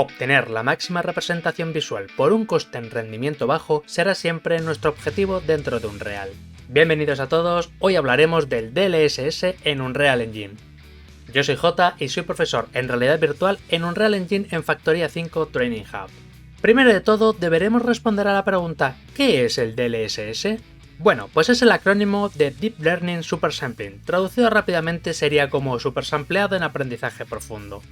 Obtener la máxima representación visual por un coste en rendimiento bajo será siempre nuestro objetivo dentro de Unreal. Bienvenidos a todos, hoy hablaremos del DLSS en Unreal Engine. Yo soy Jota y soy profesor en realidad virtual en Unreal Engine en Factoría 5 Training Hub. Primero de todo, deberemos responder a la pregunta ¿qué es el DLSS? Bueno, pues es el acrónimo de Deep Learning Supersampling, traducido rápidamente sería como supersampleado en aprendizaje profundo.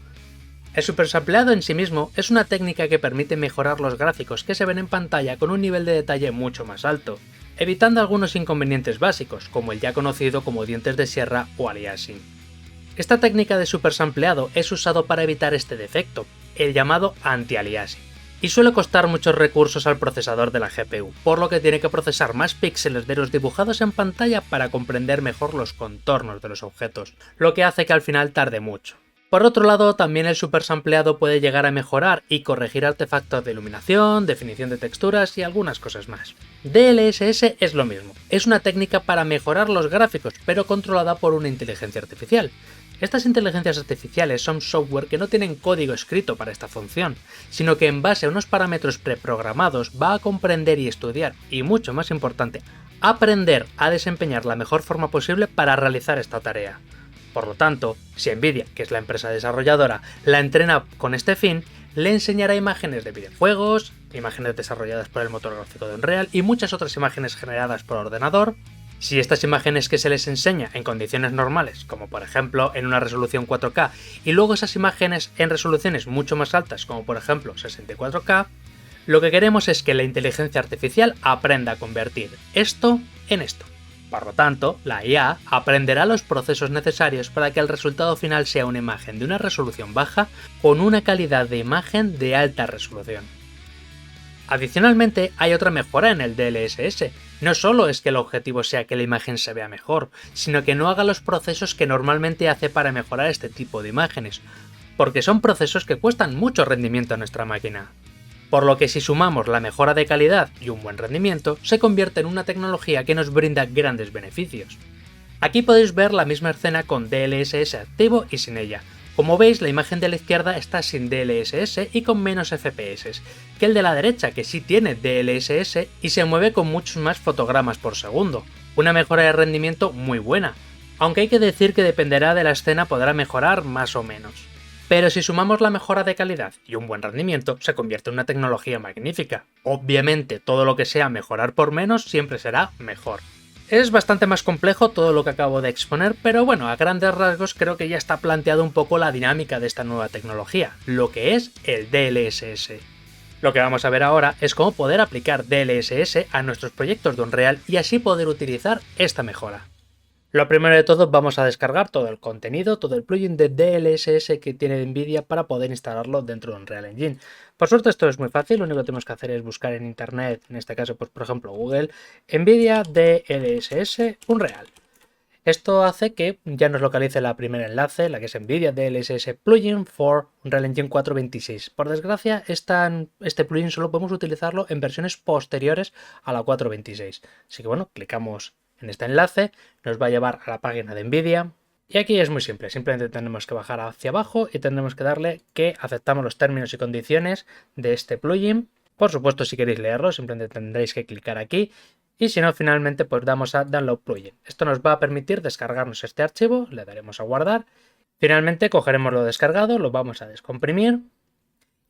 El supersampleado en sí mismo es una técnica que permite mejorar los gráficos que se ven en pantalla con un nivel de detalle mucho más alto, evitando algunos inconvenientes básicos, como el ya conocido como dientes de sierra o aliasing. Esta técnica de supersampleado es usado para evitar este defecto, el llamado anti-aliasing, y suele costar muchos recursos al procesador de la GPU, por lo que tiene que procesar más píxeles de los dibujados en pantalla para comprender mejor los contornos de los objetos, lo que hace que al final tarde mucho. Por otro lado, también el supersampleado puede llegar a mejorar y corregir artefactos de iluminación, definición de texturas y algunas cosas más. DLSS es lo mismo, es una técnica para mejorar los gráficos, pero controlada por una inteligencia artificial. Estas inteligencias artificiales son software que no tienen código escrito para esta función, sino que en base a unos parámetros preprogramados va a comprender y estudiar, y mucho más importante, aprender a desempeñar la mejor forma posible para realizar esta tarea. Por lo tanto, si Nvidia, que es la empresa desarrolladora, la entrena con este fin, le enseñará imágenes de videojuegos, imágenes desarrolladas por el motor gráfico de Unreal y muchas otras imágenes generadas por ordenador. Si estas imágenes que se les enseña en condiciones normales, como por ejemplo en una resolución 4K, y luego esas imágenes en resoluciones mucho más altas, como por ejemplo 64K, lo que queremos es que la inteligencia artificial aprenda a convertir esto en esto. Por lo tanto, la IA aprenderá los procesos necesarios para que el resultado final sea una imagen de una resolución baja con una calidad de imagen de alta resolución. Adicionalmente, hay otra mejora en el DLSS. No solo es que el objetivo sea que la imagen se vea mejor, sino que no haga los procesos que normalmente hace para mejorar este tipo de imágenes, porque son procesos que cuestan mucho rendimiento a nuestra máquina. Por lo que si sumamos la mejora de calidad y un buen rendimiento, se convierte en una tecnología que nos brinda grandes beneficios. Aquí podéis ver la misma escena con DLSS activo y sin ella. Como veis, la imagen de la izquierda está sin DLSS y con menos FPS, que el de la derecha, que sí tiene DLSS y se mueve con muchos más fotogramas por segundo. Una mejora de rendimiento muy buena, aunque hay que decir que dependerá de la escena podrá mejorar más o menos. Pero si sumamos la mejora de calidad y un buen rendimiento, se convierte en una tecnología magnífica. Obviamente, todo lo que sea mejorar por menos siempre será mejor. Es bastante más complejo todo lo que acabo de exponer, pero bueno, a grandes rasgos creo que ya está planteado un poco la dinámica de esta nueva tecnología, lo que es el DLSS. Lo que vamos a ver ahora es cómo poder aplicar DLSS a nuestros proyectos de Unreal y así poder utilizar esta mejora. Lo primero de todo, vamos a descargar todo el contenido, todo el plugin de DLSS que tiene Nvidia para poder instalarlo dentro de Unreal Engine. Por suerte esto es muy fácil, lo único que tenemos que hacer es buscar en internet, en este caso pues por ejemplo Google, Nvidia DLSS Unreal. Esto hace que ya nos localice la primera enlace, la que es Nvidia DLSS Plugin for Unreal Engine 4.26. Por desgracia, este plugin solo podemos utilizarlo en versiones posteriores a la 4.26. Así que bueno, clicamos en este enlace, nos va a llevar a la página de Nvidia. Y aquí es muy simple, simplemente tenemos que bajar hacia abajo y tendremos que darle que aceptamos los términos y condiciones de este plugin. Por supuesto, si queréis leerlo, simplemente tendréis que clicar aquí. Y si no, finalmente pues damos a Download Plugin. Esto nos va a permitir descargarnos este archivo, le daremos a guardar. Finalmente cogeremos lo descargado, lo vamos a descomprimir.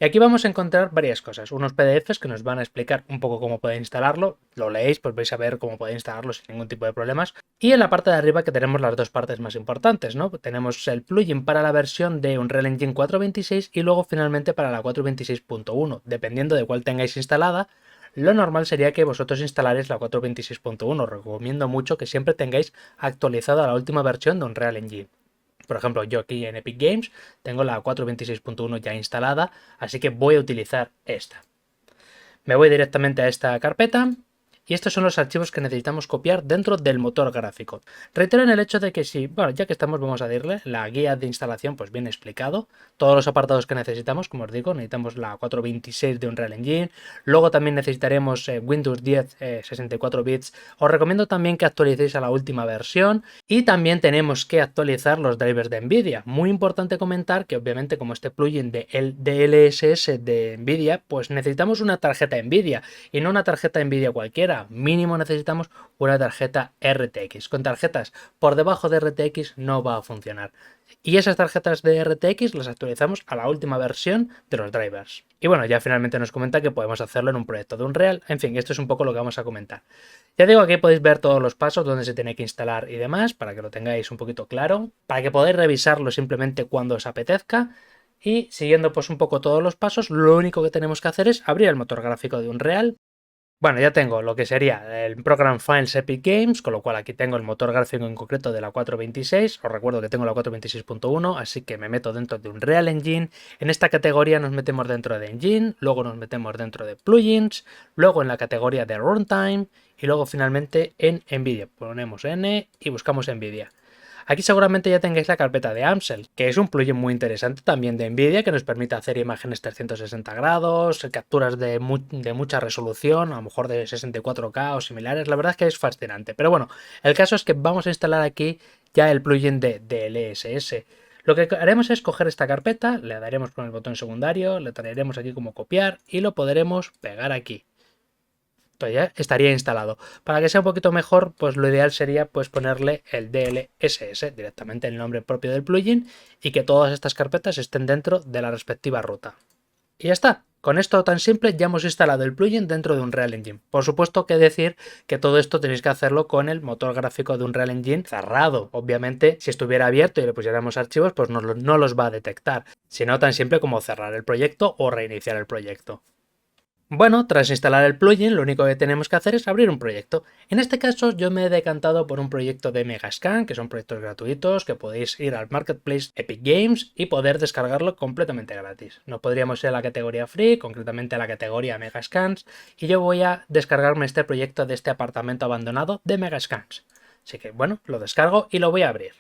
Y aquí vamos a encontrar varias cosas, unos PDFs que nos van a explicar un poco cómo poder instalarlo, lo leéis, pues vais a ver cómo poder instalarlo sin ningún tipo de problemas. Y en la parte de arriba que tenemos las dos partes más importantes, ¿no? Tenemos el plugin para la versión de Unreal Engine 4.26 y luego finalmente para la 4.26.1, dependiendo de cuál tengáis instalada. Lo normal sería que vosotros instalaréis la 4.26.1, os recomiendo mucho que siempre tengáis actualizada la última versión de Unreal Engine. Por ejemplo, yo aquí en Epic Games tengo la 4.26.1 ya instalada, así que voy a utilizar esta. Me voy directamente a esta carpeta y estos son los archivos que necesitamos copiar dentro del motor gráfico. Reitero en el hecho de que si, bueno, ya que estamos, vamos a decirle, la guía de instalación pues bien explicado, todos los apartados que necesitamos, como os digo, necesitamos la 426 de Unreal Engine, luego también necesitaremos Windows 10 64 bits, os recomiendo también que actualicéis a la última versión y también tenemos que actualizar los drivers de Nvidia. Muy importante comentar que obviamente como este plugin de DLSS de Nvidia, pues necesitamos una tarjeta Nvidia y no una tarjeta Nvidia cualquiera, mínimo necesitamos una tarjeta RTX. Con tarjetas por debajo de RTX no va a funcionar. Y esas tarjetas de RTX las actualizamos a la última versión de los drivers. Y bueno, ya finalmente nos comenta que podemos hacerlo en un proyecto de Unreal. En fin, esto es un poco lo que vamos a comentar. Ya digo, aquí podéis ver todos los pasos donde se tiene que instalar y demás, para que lo tengáis un poquito claro, para que podáis revisarlo simplemente cuando os apetezca. Y siguiendo pues un poco todos los pasos, lo único que tenemos que hacer es abrir el motor gráfico de Unreal. Bueno, ya tengo lo que sería el Program Files Epic Games, con lo cual aquí tengo el motor gráfico en concreto de la 426. Os recuerdo que tengo la 426.1, así que me meto dentro de Unreal Engine. En esta categoría nos metemos dentro de Engine, luego nos metemos dentro de Plugins, luego en la categoría de Runtime y luego finalmente en Nvidia. Ponemos N y buscamos Nvidia. Aquí seguramente ya tengáis la carpeta de Amsel, que es un plugin muy interesante también de Nvidia que nos permite hacer imágenes 360 grados, capturas de mucha resolución, a lo mejor de 64K o similares. La verdad es que es fascinante. Pero bueno, el caso es que vamos a instalar aquí ya el plugin de DLSS. Lo que haremos es coger esta carpeta, le daremos con el botón secundario, le traeremos aquí como copiar y lo podremos pegar aquí. Entonces ya estaría instalado. Para que sea un poquito mejor, pues lo ideal sería pues ponerle el DLSS, directamente el nombre propio del plugin, y que todas estas carpetas estén dentro de la respectiva ruta. Y ya está. Con esto tan simple ya hemos instalado el plugin dentro de Unreal Engine. Por supuesto que decir que todo esto tenéis que hacerlo con el motor gráfico de Unreal Engine cerrado. Obviamente, si estuviera abierto y le pusiéramos archivos, pues no los va a detectar. Si no, tan simple como cerrar el proyecto o reiniciar el proyecto. Bueno, tras instalar el plugin, lo único que tenemos que hacer es abrir un proyecto. En este caso, yo me he decantado por un proyecto de Megascan, que son proyectos gratuitos, que podéis ir al Marketplace Epic Games y poder descargarlo completamente gratis. Nos podríamos ir a la categoría Free, concretamente a la categoría Megascans, y yo voy a descargarme este proyecto de este apartamento abandonado de Megascans. Así que, bueno, lo descargo y lo voy a abrir.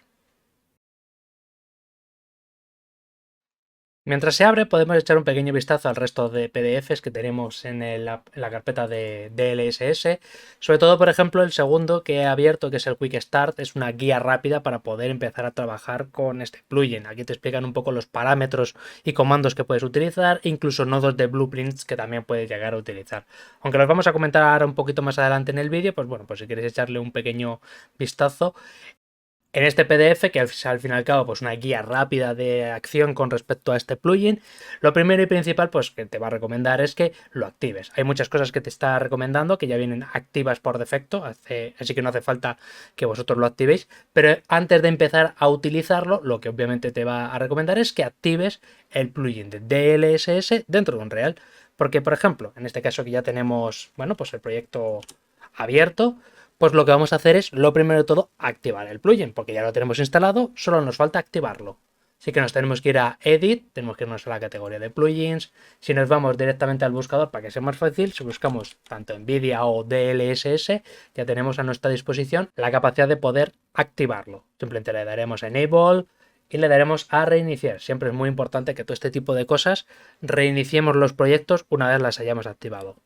Mientras se abre, podemos echar un pequeño vistazo al resto de PDFs que tenemos en la carpeta de DLSS. Sobre todo, por ejemplo, el segundo que he abierto, que es el Quick Start, es una guía rápida para poder empezar a trabajar con este plugin. Aquí te explican un poco los parámetros y comandos que puedes utilizar, incluso nodos de blueprints que también puedes llegar a utilizar. Aunque los vamos a comentar ahora un poquito más adelante en el vídeo, pues bueno, pues si quieres echarle un pequeño vistazo. En este PDF, que es al fin y al cabo pues una guía rápida de acción con respecto a este plugin, lo primero y principal pues que te va a recomendar es que lo actives. Hay muchas cosas que te está recomendando que ya vienen activas por defecto, así que no hace falta que vosotros lo activéis, pero antes de empezar a utilizarlo, lo que obviamente te va a recomendar es que actives el plugin de DLSS dentro de Unreal. Porque, por ejemplo, en este caso que ya tenemos, bueno, pues el proyecto abierto, pues lo que vamos a hacer es, lo primero de todo, activar el plugin, porque ya lo tenemos instalado, solo nos falta activarlo. Así que nos tenemos que ir a Edit, tenemos que irnos a la categoría de plugins. Si nos vamos directamente al buscador para que sea más fácil, si buscamos tanto Nvidia o DLSS, ya tenemos a nuestra disposición la capacidad de poder activarlo. Simplemente le daremos a Enable y le daremos a reiniciar. Siempre es muy importante que todo este tipo de cosas reiniciemos los proyectos una vez las hayamos activado.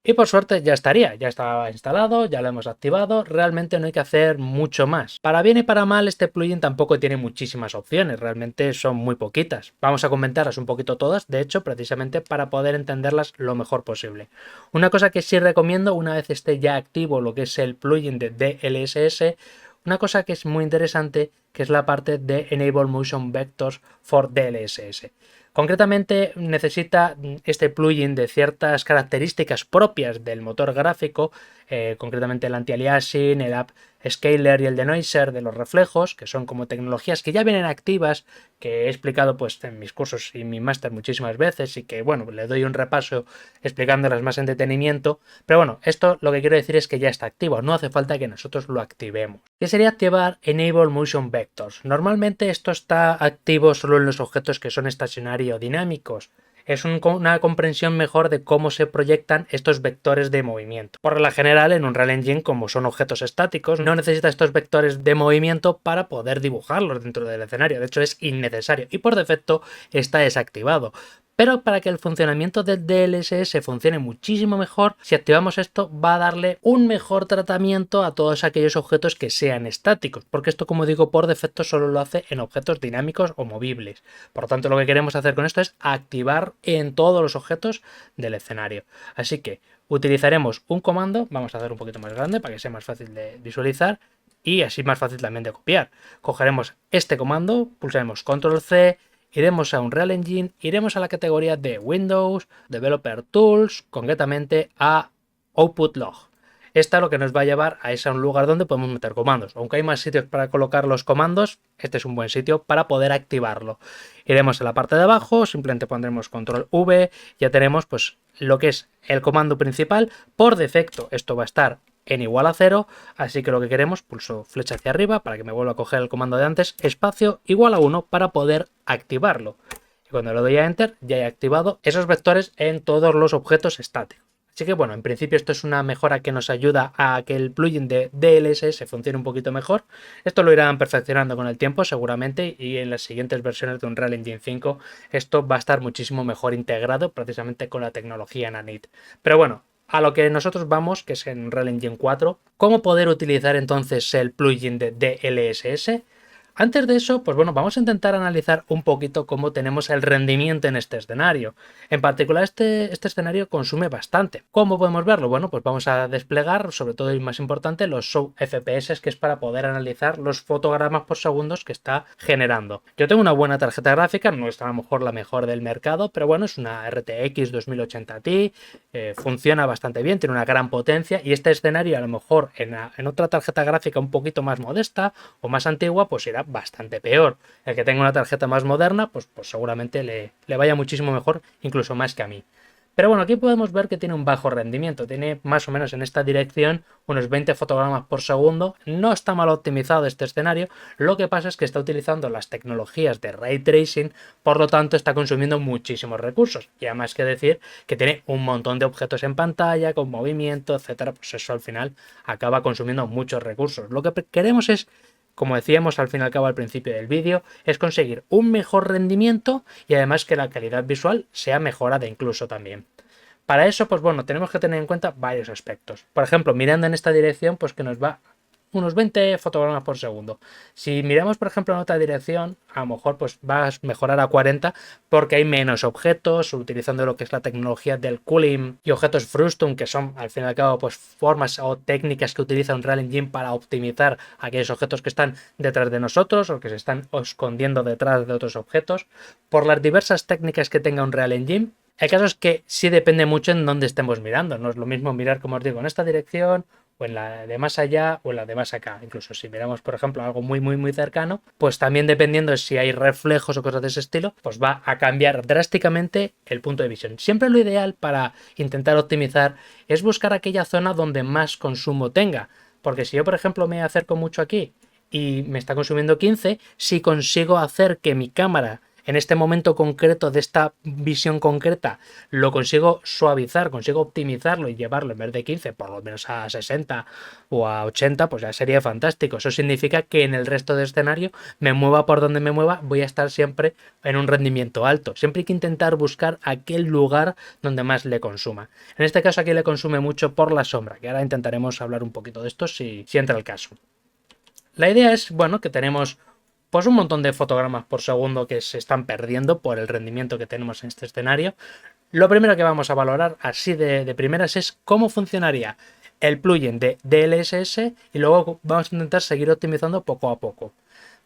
Y por suerte ya estaría, ya está instalado, ya lo hemos activado, realmente no hay que hacer mucho más. Para bien y para mal este plugin tampoco tiene muchísimas opciones, realmente son muy poquitas. Vamos a comentarlas un poquito todas, de hecho, precisamente para poder entenderlas lo mejor posible. Una cosa que sí recomiendo una vez esté ya activo lo que es el plugin de DLSS, una cosa que es muy interesante, que es la parte de Enable Motion Vectors for DLSS. Concretamente necesita este plugin de ciertas características propias del motor gráfico, concretamente el anti-aliasing, el upscaler y el denoiser de los reflejos, que son como tecnologías que ya vienen activas, que he explicado pues en mis cursos y mi máster muchísimas veces y que bueno, le doy un repaso explicándolas más en detenimiento, pero bueno, esto lo que quiero decir es que ya está activo, no hace falta que nosotros lo activemos. ¿Qué sería activar Enable Motion Vectors? Normalmente esto está activo solo en los objetos que son estacionarios o dinámicos. es una comprensión mejor de cómo se proyectan estos vectores de movimiento. Por regla general, en Unreal Engine, como son objetos estáticos, no necesita estos vectores de movimiento para poder dibujarlos dentro del escenario. De hecho, es innecesario y por defecto está desactivado. Pero para que el funcionamiento del DLSS funcione muchísimo mejor, si activamos esto va a darle un mejor tratamiento a todos aquellos objetos que sean estáticos, porque esto, como digo, por defecto solo lo hace en objetos dinámicos o movibles. Por lo tanto, lo que queremos hacer con esto es activar en todos los objetos del escenario. Así que utilizaremos un comando, vamos a hacer un poquito más grande para que sea más fácil de visualizar y así más fácil también de copiar. Cogeremos este comando, pulsaremos Control C, iremos a Unreal Engine, iremos a la categoría de Windows, Developer Tools, concretamente a Output Log. Esta es lo que nos va a llevar a un lugar donde podemos meter comandos. Aunque hay más sitios para colocar los comandos, este es un buen sitio para poder activarlo. Iremos a la parte de abajo, simplemente pondremos Control V, ya tenemos pues lo que es el comando principal. Por defecto esto va a estar en igual a 0, así que lo que queremos, pulso flecha hacia arriba para que me vuelva a coger el comando de antes, espacio igual a 1 para poder activarlo. Y cuando le doy a Enter ya he activado esos vectores en todos los objetos estáticos. Así que bueno, en principio esto es una mejora que nos ayuda a que el plugin de DLSS funcione un poquito mejor. Esto lo irán perfeccionando con el tiempo seguramente y en las siguientes versiones de Unreal Engine 5 esto va a estar muchísimo mejor integrado precisamente con la tecnología Nanit. Pero bueno, a lo que nosotros vamos, que es en Unreal Engine 4, ¿cómo poder utilizar entonces el plugin de DLSS? Antes de eso, pues bueno, vamos a intentar analizar un poquito cómo tenemos el rendimiento en este escenario. En particular, este escenario consume bastante. ¿Cómo podemos verlo? Bueno, pues vamos a desplegar, sobre todo y más importante, los Show FPS, que es para poder analizar los fotogramas por segundos que está generando. Yo tengo una buena tarjeta gráfica, no es a lo mejor la mejor del mercado, pero bueno, es una RTX 2080 Ti, funciona bastante bien, tiene una gran potencia y este escenario a lo mejor en otra tarjeta gráfica un poquito más modesta o más antigua, pues irá bastante peor. El que tenga una tarjeta más moderna, pues seguramente le vaya muchísimo mejor, incluso más que a mí. Pero bueno, aquí podemos ver que tiene un bajo rendimiento, tiene más o menos en esta dirección unos 20 fotogramas por segundo, no está mal optimizado este escenario, lo que pasa es que está utilizando las tecnologías de Ray Tracing, por lo tanto está consumiendo muchísimos recursos, y además que decir que tiene un montón de objetos en pantalla, con movimiento, etcétera, pues eso al final acaba consumiendo muchos recursos. Lo que queremos es, como decíamos al fin y al cabo al principio del vídeo, es conseguir un mejor rendimiento y además que la calidad visual sea mejorada incluso también. Para eso, pues bueno, tenemos que tener en cuenta varios aspectos. Por ejemplo, mirando en esta dirección, pues que nos va unos 20 fotogramas por segundo. Si miramos, por ejemplo, en otra dirección, a lo mejor pues va a mejorar a 40 porque hay menos objetos, utilizando lo que es la tecnología del cooling y objetos Frustum, que son, al fin y al cabo, pues formas o técnicas que utiliza Unreal Engine para optimizar aquellos objetos que están detrás de nosotros o que se están escondiendo detrás de otros objetos. Por las diversas técnicas que tenga Unreal Engine, el caso es que sí depende mucho en dónde estemos mirando. No es lo mismo mirar, como os digo, en esta dirección o en la de más allá o en la de más acá. Incluso si miramos, por ejemplo, algo muy cercano, pues también dependiendo de si hay reflejos o cosas de ese estilo, pues va a cambiar drásticamente el punto de visión. Siempre lo ideal para intentar optimizar es buscar aquella zona donde más consumo tenga. Porque si yo, por ejemplo, me acerco mucho aquí y me está consumiendo 15, si consigo hacer que mi cámara en este momento concreto de esta visión concreta lo consigo suavizar, consigo optimizarlo y llevarlo en vez de 15 por lo menos a 60 o a 80, pues ya sería fantástico. Eso significa que en el resto del escenario, me mueva por donde me mueva, voy a estar siempre en un rendimiento alto. Siempre hay que intentar buscar aquel lugar donde más le consuma. En este caso aquí le consume mucho por la sombra, que ahora intentaremos hablar un poquito de esto si entra el caso. La idea es, bueno, que tenemos pues un montón de fotogramas por segundo que se están perdiendo por el rendimiento que tenemos en este escenario. Lo primero que vamos a valorar así de primeras es cómo funcionaría el plugin de DLSS y luego vamos a intentar seguir optimizando poco a poco.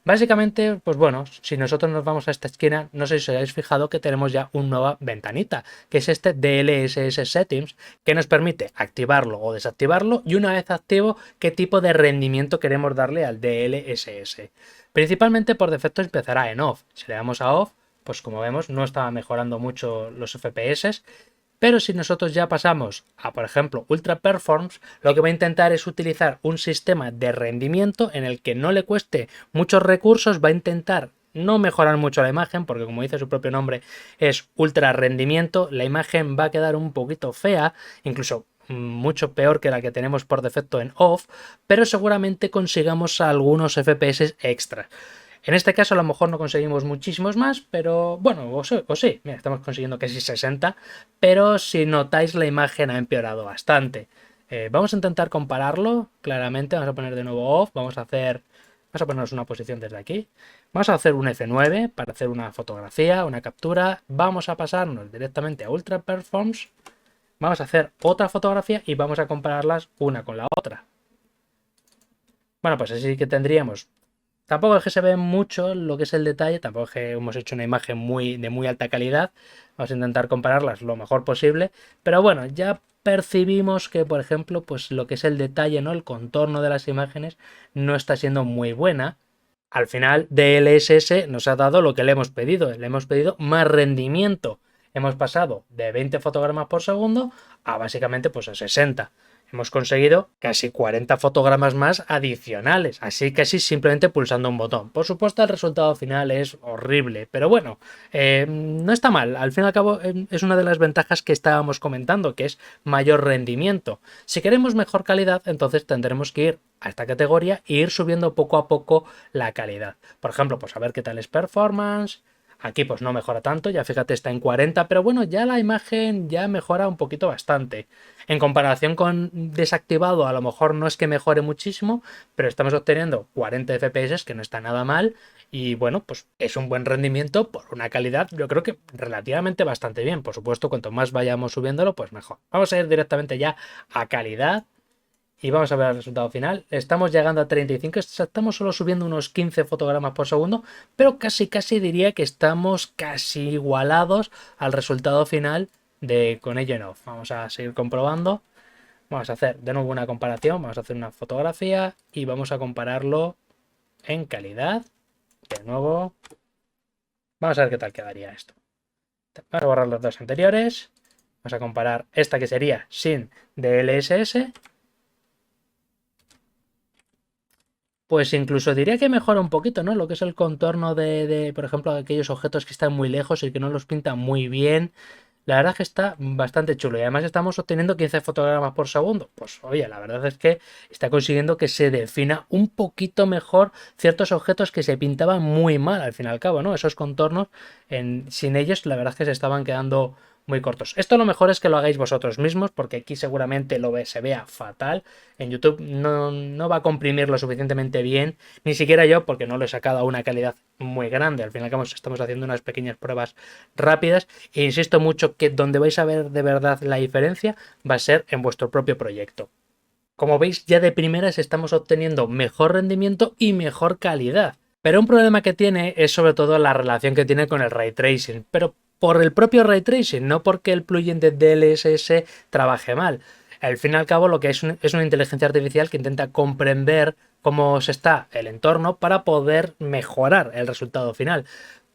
Básicamente, pues bueno, si nosotros nos vamos a esta esquina, no sé si os habéis fijado que tenemos ya una nueva ventanita, que es este DLSS Settings, que nos permite activarlo o desactivarlo y una vez activo, qué tipo de rendimiento queremos darle al DLSS. Principalmente por defecto empezará en Off. Si le damos a Off, pues como vemos no estaba mejorando mucho los FPS, pero si nosotros ya pasamos a, por ejemplo, Ultra Performance, lo que va a intentar es utilizar un sistema de rendimiento en el que no le cueste muchos recursos, va a intentar no mejorar mucho la imagen, porque como dice su propio nombre, es ultra rendimiento. La imagen va a quedar un poquito fea, incluso mucho peor que la que tenemos por defecto en off, pero seguramente consigamos algunos FPS extras. En este caso a lo mejor no conseguimos muchísimos más, pero bueno, o sí, mira, estamos consiguiendo casi 60, pero si notáis la imagen ha empeorado bastante. Vamos a intentar compararlo, claramente, vamos a poner de nuevo off, vamos a ponernos una posición desde aquí, vamos a hacer un F9 para hacer una fotografía, una captura, vamos a pasarnos directamente a Ultra Performance, vamos a hacer otra fotografía y vamos a compararlas una con la otra. Bueno, pues así que tendríamos. Tampoco es que se ve mucho lo que es el detalle, tampoco es que hemos hecho una imagen de muy alta calidad. Vamos a intentar compararlas lo mejor posible. Pero bueno, ya percibimos que, por ejemplo, pues lo que es el detalle, ¿no? El contorno de las imágenes no está siendo muy buena. Al final, DLSS nos ha dado lo que le hemos pedido. Le hemos pedido más rendimiento. Hemos pasado de 20 fotogramas por segundo a básicamente pues a 60. Hemos conseguido casi 40 fotogramas más adicionales, así casi simplemente pulsando un botón. Por supuesto, el resultado final es horrible, pero bueno, no está mal. Al fin y al cabo, es una de las ventajas que estábamos comentando, que es mayor rendimiento. Si queremos mejor calidad, entonces tendremos que ir a esta categoría e ir subiendo poco a poco la calidad. Por ejemplo, pues a ver qué tal es performance. Aquí pues no mejora tanto, ya fíjate está en 40, pero bueno, ya la imagen ya mejora un poquito bastante. En comparación con desactivado, a lo mejor no es que mejore muchísimo, pero estamos obteniendo 40 FPS, que no está nada mal, y bueno, pues es un buen rendimiento por una calidad, yo creo que relativamente bastante bien. Por supuesto, cuanto más vayamos subiéndolo, pues mejor. Vamos a ir directamente ya a calidad. Y vamos a ver el resultado final. Estamos llegando a 35, estamos solo subiendo unos 15 fotogramas por segundo, pero casi diría que estamos casi igualados al resultado final de con ello en off. Vamos a seguir comprobando. Vamos a hacer de nuevo una comparación, vamos a hacer una fotografía y vamos a compararlo en calidad. De nuevo, vamos a ver qué tal quedaría esto. Vamos a borrar los dos anteriores. Vamos a comparar esta que sería sin DLSS. Pues incluso diría que mejora un poquito, ¿no? Lo que es el contorno por ejemplo, aquellos objetos que están muy lejos y que no los pintan muy bien. La verdad es que está bastante chulo. Y además estamos obteniendo 15 fotogramas por segundo. Pues oye, la verdad es que está consiguiendo que se defina un poquito mejor ciertos objetos que se pintaban muy mal al fin y al cabo, ¿no? Esos contornos, sin ellos, la verdad es que se estaban quedando muy cortos. Esto lo mejor es que lo hagáis vosotros mismos, porque aquí seguramente se vea fatal. En YouTube no va a comprimir lo suficientemente bien, ni siquiera yo, porque no lo he sacado a una calidad muy grande. Al fin y al cabo estamos haciendo unas pequeñas pruebas rápidas e insisto mucho que donde vais a ver de verdad la diferencia va a ser en vuestro propio proyecto. Como veis, ya de primeras estamos obteniendo mejor rendimiento y mejor calidad. Pero un problema que tiene es sobre todo la relación que tiene con el ray tracing, pero por el propio ray tracing, no porque el plugin de DLSS trabaje mal. Al fin y al cabo, lo que es una inteligencia artificial que intenta comprender cómo se está el entorno para poder mejorar el resultado final.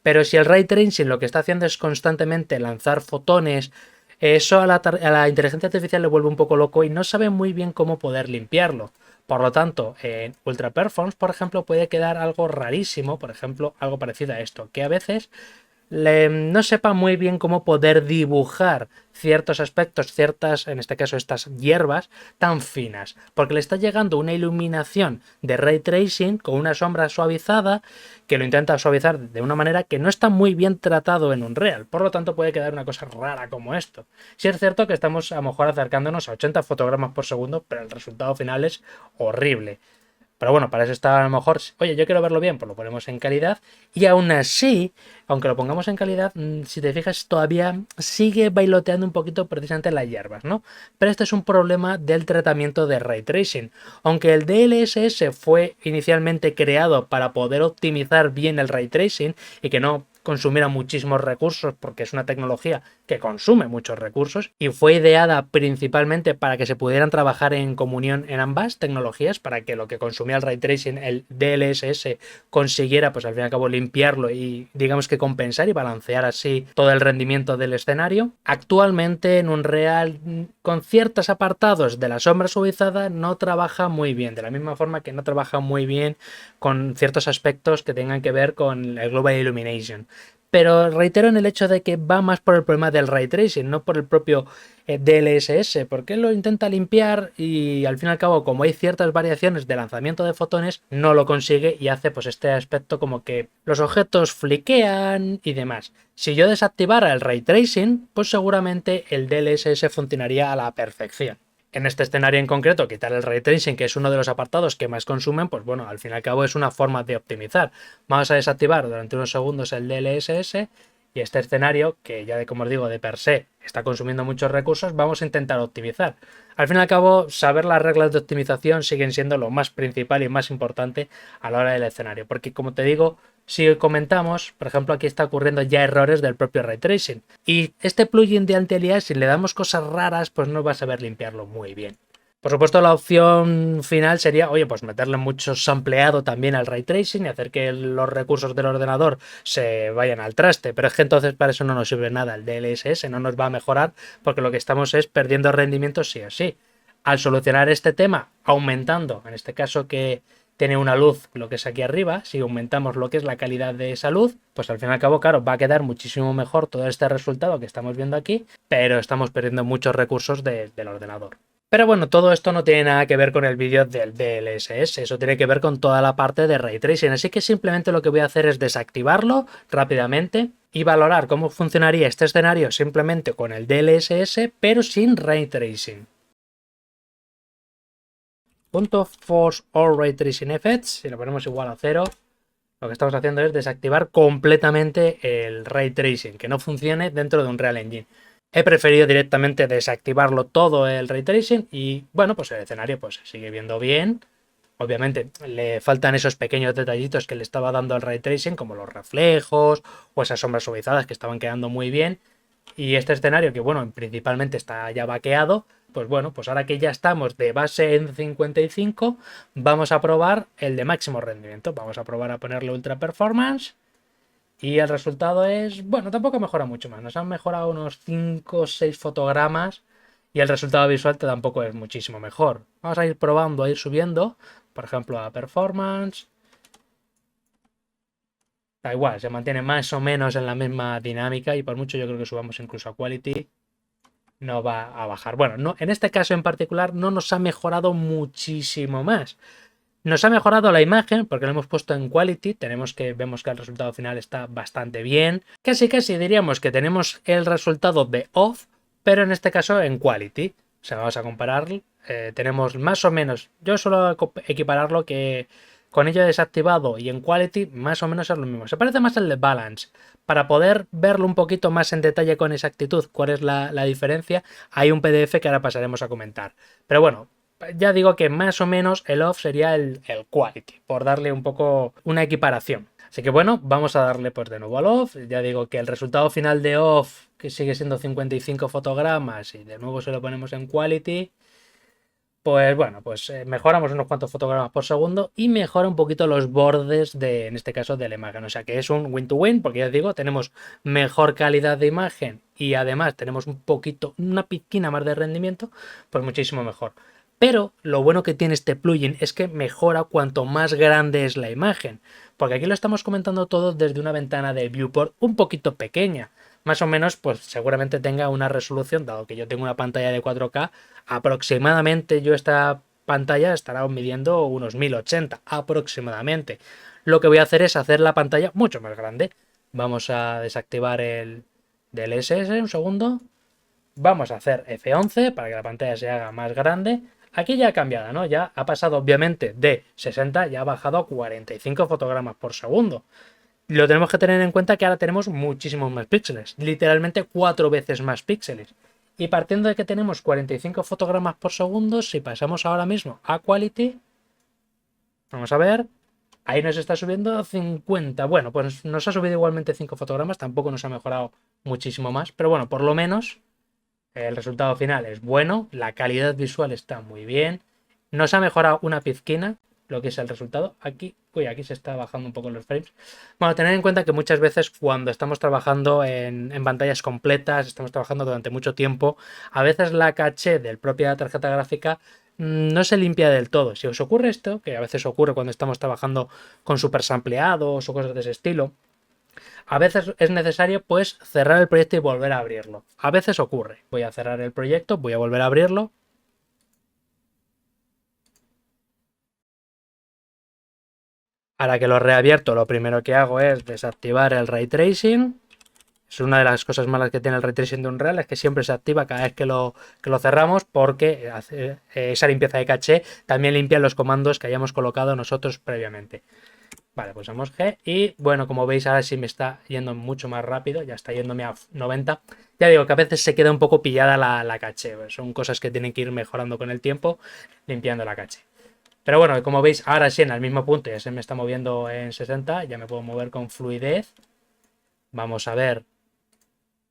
Pero si el ray tracing lo que está haciendo es constantemente lanzar fotones, eso a la inteligencia artificial le vuelve un poco loco y no sabe muy bien cómo poder limpiarlo. Por lo tanto, en Ultra Performance, por ejemplo, puede quedar algo rarísimo, por ejemplo, algo parecido a esto, que a veces no sepa muy bien cómo poder dibujar ciertos aspectos, en este caso estas hierbas, tan finas, porque le está llegando una iluminación de ray tracing con una sombra suavizada que lo intenta suavizar de una manera que no está muy bien tratado en Unreal, por lo tanto puede quedar una cosa rara como esto. Si es cierto que estamos a lo mejor acercándonos a 80 fotogramas por segundo, pero el resultado final es horrible. Pero bueno, para eso está a lo mejor, oye, yo quiero verlo bien, pues lo ponemos en calidad. Y aún así, aunque lo pongamos en calidad, si te fijas, todavía sigue bailoteando un poquito precisamente las hierbas, ¿no? Pero este es un problema del tratamiento de ray tracing. Aunque el DLSS fue inicialmente creado para poder optimizar bien el ray tracing y que no consumiera muchísimos recursos, porque es una tecnología que consume muchos recursos y fue ideada principalmente para que se pudieran trabajar en comunión en ambas tecnologías, para que lo que consumía el ray tracing, el DLSS, consiguiera pues al fin y al cabo limpiarlo y digamos que compensar y balancear así todo el rendimiento del escenario. Actualmente en Unreal con ciertos apartados de la sombra suavizada no trabaja muy bien, de la misma forma que no trabaja muy bien con ciertos aspectos que tengan que ver con el Global Illumination. Pero reitero en el hecho de que va más por el problema del Ray Tracing, no por el propio DLSS, porque él lo intenta limpiar y al fin y al cabo, como hay ciertas variaciones de lanzamiento de fotones, no lo consigue y hace pues este aspecto como que los objetos fliquean y demás. Si yo desactivara el Ray Tracing, pues seguramente el DLSS funcionaría a la perfección. En este escenario en concreto, quitar el Ray Tracing, que es uno de los apartados que más consumen, pues bueno, al fin y al cabo es una forma de optimizar. Vamos a desactivar durante unos segundos el DLSS y este escenario, que ya como os digo, de per se está consumiendo muchos recursos, vamos a intentar optimizar. Al fin y al cabo, saber las reglas de optimización siguen siendo lo más principal y más importante a la hora del escenario, porque como te digo, si comentamos, por ejemplo, aquí está ocurriendo ya errores del propio Ray Tracing. Y este plugin de anti-alias, si le damos cosas raras, pues no va a saber limpiarlo muy bien. Por supuesto, la opción final sería, oye, pues meterle mucho sampleado también al Ray Tracing y hacer que los recursos del ordenador se vayan al traste. Pero es que entonces para eso no nos sirve nada. El DLSS no nos va a mejorar porque lo que estamos es perdiendo rendimiento sí o sí. Al solucionar este tema, aumentando, en este caso que tiene una luz, lo que es aquí arriba, si aumentamos lo que es la calidad de esa luz, pues al fin y al cabo, claro, va a quedar muchísimo mejor todo este resultado que estamos viendo aquí, pero estamos perdiendo muchos recursos del ordenador. Pero bueno, todo esto no tiene nada que ver con el vídeo del DLSS, eso tiene que ver con toda la parte de Ray Tracing, así que simplemente lo que voy a hacer es desactivarlo rápidamente y valorar cómo funcionaría este escenario simplemente con el DLSS, pero sin Ray Tracing. .force all Ray Tracing Effects, si lo ponemos igual a 0, lo que estamos haciendo es desactivar completamente el Ray Tracing, que no funcione dentro de Unreal Engine. He preferido directamente desactivarlo todo el Ray Tracing y bueno, pues el escenario pues se sigue viendo bien. Obviamente le faltan esos pequeños detallitos que le estaba dando el Ray Tracing, como los reflejos o esas sombras suavizadas que estaban quedando muy bien. Y este escenario que bueno, principalmente está ya vaqueado, pues bueno, pues ahora que ya estamos de base en 55, vamos a probar el de máximo rendimiento. Vamos a probar a ponerle Ultra Performance. Y el resultado es, bueno, tampoco mejora mucho más. Nos han mejorado unos 5 o 6 fotogramas y el resultado visual tampoco es muchísimo mejor. Vamos a ir probando, a ir subiendo, por ejemplo, a Performance. Da igual, se mantiene más o menos en la misma dinámica y por mucho yo creo que subamos incluso a Quality, no va a bajar. Bueno, no, en este caso en particular no nos ha mejorado muchísimo más. Nos ha mejorado la imagen porque lo hemos puesto en Quality, vemos que el resultado final está bastante bien. Casi diríamos que tenemos el resultado de Off, pero en este caso en Quality. O sea, vamos a comparar, tenemos más o menos, yo suelo equipararlo que con ello desactivado y en Quality más o menos es lo mismo. Se parece más al de Balance. Para poder verlo un poquito más en detalle con exactitud cuál es la diferencia, hay un PDF que ahora pasaremos a comentar. Pero bueno, ya digo que más o menos el off sería el quality, por darle un poco una equiparación. Así que bueno, vamos a darle pues de nuevo al off. Ya digo que el resultado final de off, que sigue siendo 55 fotogramas, y de nuevo se lo ponemos en quality, pues bueno, pues mejoramos unos cuantos fotogramas por segundo y mejora un poquito los bordes en este caso de la imagen. O sea que es un win-to-win, porque ya os digo, tenemos mejor calidad de imagen y además tenemos una pizquina más de rendimiento, pues muchísimo mejor. Pero lo bueno que tiene este plugin es que mejora cuanto más grande es la imagen, porque aquí lo estamos comentando todo desde una ventana de viewport un poquito pequeña. Más o menos, pues seguramente tenga una resolución, dado que yo tengo una pantalla de 4K, aproximadamente yo esta pantalla estará midiendo unos 1080 aproximadamente. Lo que voy a hacer es hacer la pantalla mucho más grande. Vamos a desactivar el DLSS un segundo. Vamos a hacer F11 para que la pantalla se haga más grande. Aquí ya ha cambiado, ¿no? Ya ha pasado obviamente de 60, ya ha bajado a 45 fotogramas por segundo. Lo tenemos que tener en cuenta que ahora tenemos muchísimos más píxeles, literalmente 4 veces más píxeles. Y partiendo de que tenemos 45 fotogramas por segundo, si pasamos ahora mismo a Quality, vamos a ver, ahí nos está subiendo 50. Bueno, pues nos ha subido igualmente 5 fotogramas, tampoco nos ha mejorado muchísimo más, pero bueno, por lo menos el resultado final es bueno, la calidad visual está muy bien, nos ha mejorado una pizquina. lo que es el resultado. Aquí se está bajando un poco los frames. Bueno, tener en cuenta que muchas veces cuando estamos trabajando en pantallas completas, estamos trabajando durante mucho tiempo, a veces la caché del propia tarjeta gráfica no se limpia del todo. Si os ocurre esto, que a veces ocurre cuando estamos trabajando con super sampleados o cosas de ese estilo, a veces es necesario pues cerrar el proyecto y volver a abrirlo. A veces ocurre. Voy a cerrar el proyecto, voy a volver a abrirlo. Ahora que lo reabierto, lo primero que hago es desactivar el Ray Tracing. Es una de las cosas malas que tiene el Ray Tracing de Unreal, es que siempre se activa cada vez que lo cerramos, porque esa limpieza de caché también limpia los comandos que hayamos colocado nosotros previamente. Vale, pulsamos G y bueno, como veis ahora sí me está yendo mucho más rápido, ya está yéndome a 90. Ya digo que a veces se queda un poco pillada la caché, son cosas que tienen que ir mejorando con el tiempo, limpiando la caché. Pero bueno, como veis ahora sí en el mismo punto ya se me está moviendo en 60, ya me puedo mover con fluidez. Vamos a ver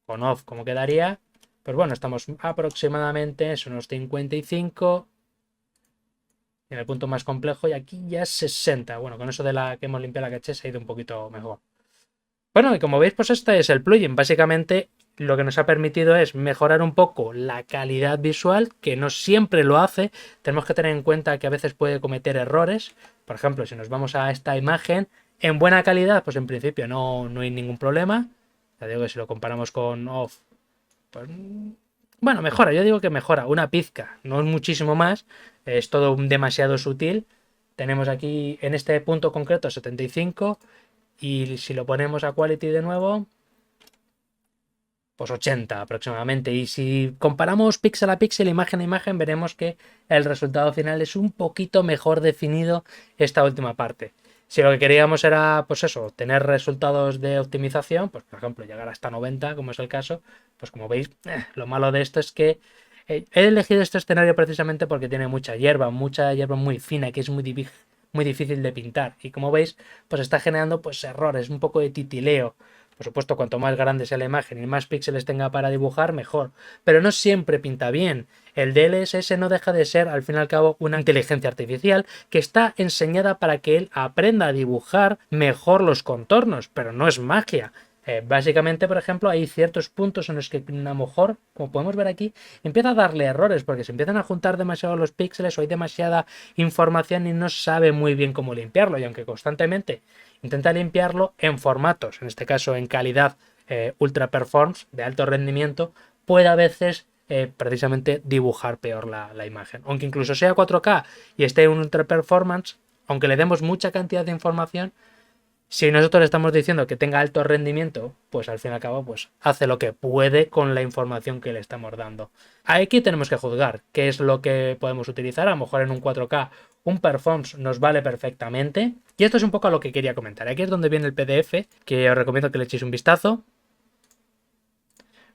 con off cómo quedaría. Pues bueno, estamos aproximadamente en unos 55 en el punto más complejo y aquí ya es 60. Bueno, con eso de la que hemos limpiado la caché se ha ido un poquito mejor. Bueno, y como veis, pues este es el plugin. Básicamente lo que nos ha permitido es mejorar un poco la calidad visual, que no siempre lo hace. Tenemos que tener en cuenta que a veces puede cometer errores. Por ejemplo, si nos vamos a esta imagen, en buena calidad, pues en principio no hay ningún problema. Ya digo que si lo comparamos con off, pues bueno, mejora, yo digo que mejora, una pizca, no es muchísimo más, es todo demasiado sutil. Tenemos aquí en este punto concreto 75 y si lo ponemos a quality de nuevo, pues 80 aproximadamente. Y si comparamos píxel a píxel, imagen a imagen, veremos que el resultado final es un poquito mejor definido esta última parte. Si lo que queríamos era, pues eso, tener resultados de optimización, pues por ejemplo llegar hasta 90, como es el caso, pues como veis, lo malo de esto es que he elegido este escenario precisamente porque tiene mucha hierba muy fina, que es muy difícil de pintar. Y como veis, pues está generando pues errores, un poco de titileo. Por supuesto, cuanto más grande sea la imagen y más píxeles tenga para dibujar, mejor. Pero no siempre pinta bien. El DLSS no deja de ser, al fin y al cabo, una inteligencia artificial que está enseñada para que él aprenda a dibujar mejor los contornos, pero no es magia. Básicamente, por ejemplo, hay ciertos puntos en los que a lo mejor, como podemos ver aquí, empieza a darle errores porque se empiezan a juntar demasiado los píxeles o hay demasiada información y no sabe muy bien cómo limpiarlo. Y aunque constantemente intenta limpiarlo en formatos, en este caso en calidad ultra performance, de alto rendimiento, puede a veces precisamente dibujar peor la imagen. Aunque incluso sea 4K y esté en ultra performance, aunque le demos mucha cantidad de información, si nosotros le estamos diciendo que tenga alto rendimiento, pues al fin y al cabo pues hace lo que puede con la información que le estamos dando. Aquí tenemos que juzgar qué es lo que podemos utilizar. A lo mejor en un 4K un performance nos vale perfectamente. Y esto es un poco a lo que quería comentar. Aquí es donde viene el PDF, que os recomiendo que le echéis un vistazo.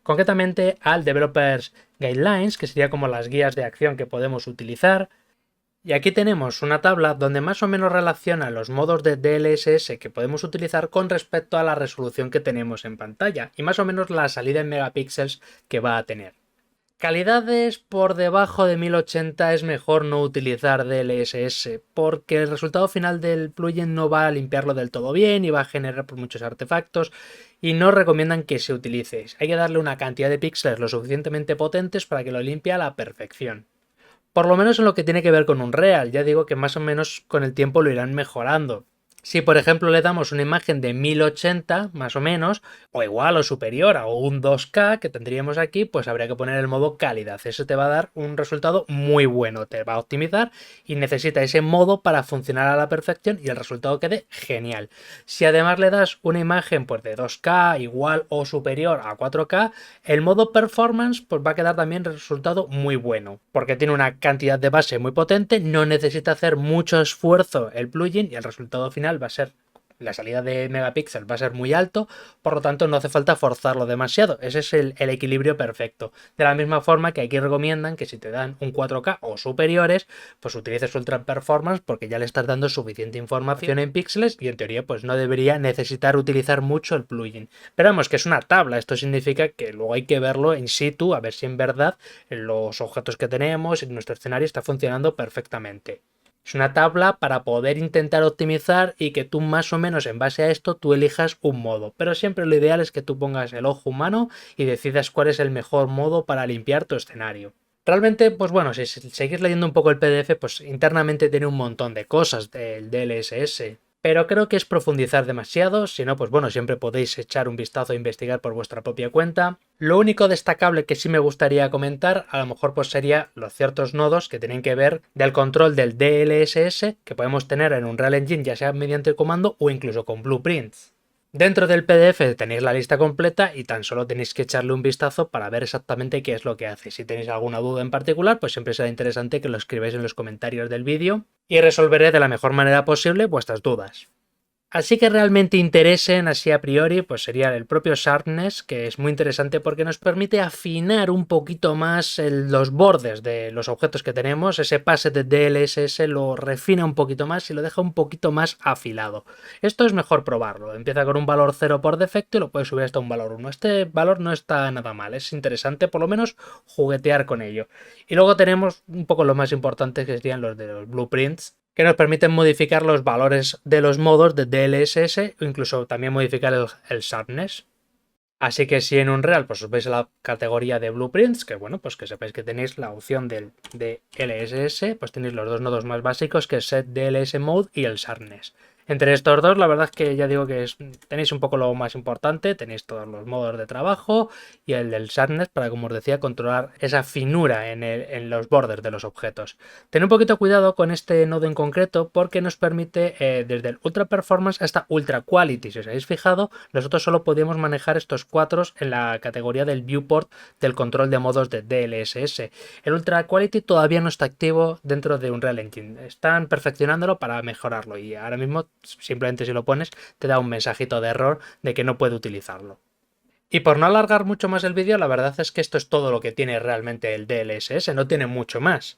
Concretamente al Developers Guidelines, que sería como las guías de acción que podemos utilizar. Y aquí tenemos una tabla donde más o menos relaciona los modos de DLSS que podemos utilizar con respecto a la resolución que tenemos en pantalla y más o menos la salida en megapíxeles que va a tener. Calidades por debajo de 1080 es mejor no utilizar DLSS porque el resultado final del plugin no va a limpiarlo del todo bien y va a generar por muchos artefactos y no recomiendan que se utilice. Hay que darle una cantidad de píxeles lo suficientemente potentes para que lo limpie a la perfección. Por lo menos en lo que tiene que ver con Unreal, ya digo que más o menos con el tiempo lo irán mejorando. Si por ejemplo le damos una imagen de 1080 más o menos, o igual o superior a un 2K que tendríamos aquí, pues habría que poner el modo calidad. Eso te va a dar un resultado muy bueno, te va a optimizar y necesita ese modo para funcionar a la perfección y el resultado quede genial. Si además le das una imagen pues de 2K igual o superior a 4K, el modo performance pues va a quedar también el resultado muy bueno, porque tiene una cantidad de base muy potente, no necesita hacer mucho esfuerzo el plugin y el resultado final va a ser, la salida de megapíxeles va a ser muy alto, por lo tanto no hace falta forzarlo demasiado. Ese es el equilibrio perfecto. De la misma forma que aquí recomiendan que si te dan un 4K o superiores, pues utilices Ultra Performance porque ya le estás dando suficiente información en píxeles y en teoría pues no debería necesitar utilizar mucho el plugin. Pero vamos, que es una tabla, esto significa que luego hay que verlo in situ a ver si en verdad los objetos que tenemos en nuestro escenario está funcionando perfectamente. Es una tabla para poder intentar optimizar y que tú más o menos en base a esto tú elijas un modo. Pero siempre lo ideal es que tú pongas el ojo humano y decidas cuál es el mejor modo para limpiar tu escenario. Realmente, pues bueno, si seguís leyendo un poco el PDF, pues internamente tiene un montón de cosas del DLSS. Pero creo que es profundizar demasiado, si no, pues bueno, siempre podéis echar un vistazo e investigar por vuestra propia cuenta. Lo único destacable que sí me gustaría comentar, a lo mejor pues sería los ciertos nodos que tienen que ver del control del DLSS que podemos tener en Unreal Engine, ya sea mediante comando o incluso con blueprints. Dentro del PDF tenéis la lista completa y tan solo tenéis que echarle un vistazo para ver exactamente qué es lo que hace. Si tenéis alguna duda en particular, pues siempre será interesante que lo escribáis en los comentarios del vídeo y resolveré de la mejor manera posible vuestras dudas. Así que realmente interesen así a priori, pues sería el propio Sharpness, que es muy interesante porque nos permite afinar un poquito más los bordes de los objetos que tenemos. Ese pase de DLSS lo refina un poquito más y lo deja un poquito más afilado. Esto es mejor probarlo. Empieza con un valor 0 por defecto y lo puedes subir hasta un valor 1. Este valor no está nada mal, es interesante por lo menos juguetear con ello. Y luego tenemos un poco los más importantes que serían los de los blueprints, que nos permiten modificar los valores de los modos de DLSS o incluso también modificar el sharpness. Así que si en Unreal pues os veis a la categoría de blueprints, que bueno, pues que sepáis que tenéis la opción del DLSS, pues tenéis los dos nodos más básicos, que es set DLS mode y el sharpness. Entre estos dos, la verdad es que ya digo que tenéis un poco lo más importante, tenéis todos los modos de trabajo y el del sharpness para, como os decía, controlar esa finura en los bordes de los objetos. Tened un poquito cuidado con este nodo en concreto porque nos permite desde el Ultra Performance hasta Ultra Quality. Si os habéis fijado, nosotros solo podíamos manejar estos cuatro en la categoría del viewport del control de modos de DLSS. El Ultra Quality todavía no está activo dentro de Unreal Engine. Están perfeccionándolo para mejorarlo y ahora mismo simplemente si lo pones te da un mensajito de error de que no puede utilizarlo. Y por no alargar mucho más el vídeo, la verdad es que esto es todo lo que tiene realmente el DLSS, no tiene mucho más.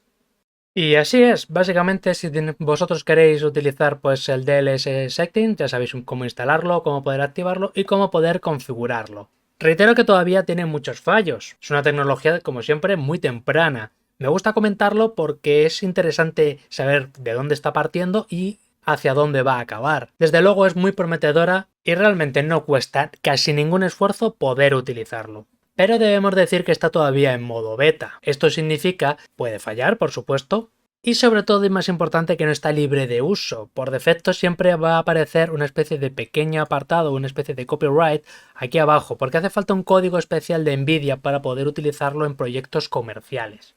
Y así es, básicamente si vosotros queréis utilizar pues el DLSS Setting, ya sabéis cómo instalarlo, cómo poder activarlo y cómo poder configurarlo. Reitero que todavía tiene muchos fallos, es una tecnología como siempre muy temprana. Me gusta comentarlo porque es interesante saber de dónde está partiendo y hacia dónde va a acabar. Desde luego es muy prometedora y realmente no cuesta casi ningún esfuerzo poder utilizarlo. Pero debemos decir que está todavía en modo beta. Esto significa, puede fallar, por supuesto, y sobre todo y más importante que no está libre de uso. Por defecto siempre va a aparecer una especie de pequeño apartado, una especie de copyright aquí abajo, porque hace falta un código especial de Nvidia para poder utilizarlo en proyectos comerciales.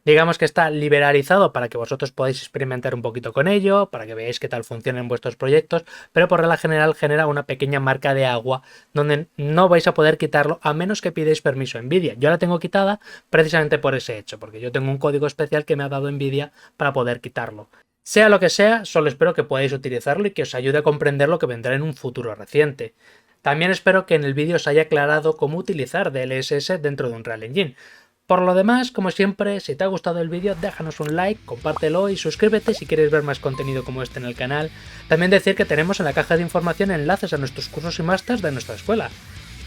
Digamos que está liberalizado para que vosotros podáis experimentar un poquito con ello, para que veáis qué tal funciona en vuestros proyectos, pero por regla general genera una pequeña marca de agua donde no vais a poder quitarlo a menos que pidáis permiso a Nvidia. Yo la tengo quitada precisamente por ese hecho, porque yo tengo un código especial que me ha dado Nvidia para poder quitarlo. Sea lo que sea, solo espero que podáis utilizarlo y que os ayude a comprender lo que vendrá en un futuro reciente. También espero que en el vídeo os haya aclarado cómo utilizar DLSS dentro de Unreal Engine. Por lo demás, como siempre, si te ha gustado el vídeo, déjanos un like, compártelo y suscríbete si quieres ver más contenido como este en el canal. También decir que tenemos en la caja de información enlaces a nuestros cursos y másters de nuestra escuela.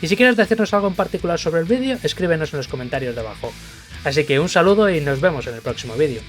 Y si quieres decirnos algo en particular sobre el vídeo, escríbenos en los comentarios de abajo. Así que un saludo y nos vemos en el próximo vídeo.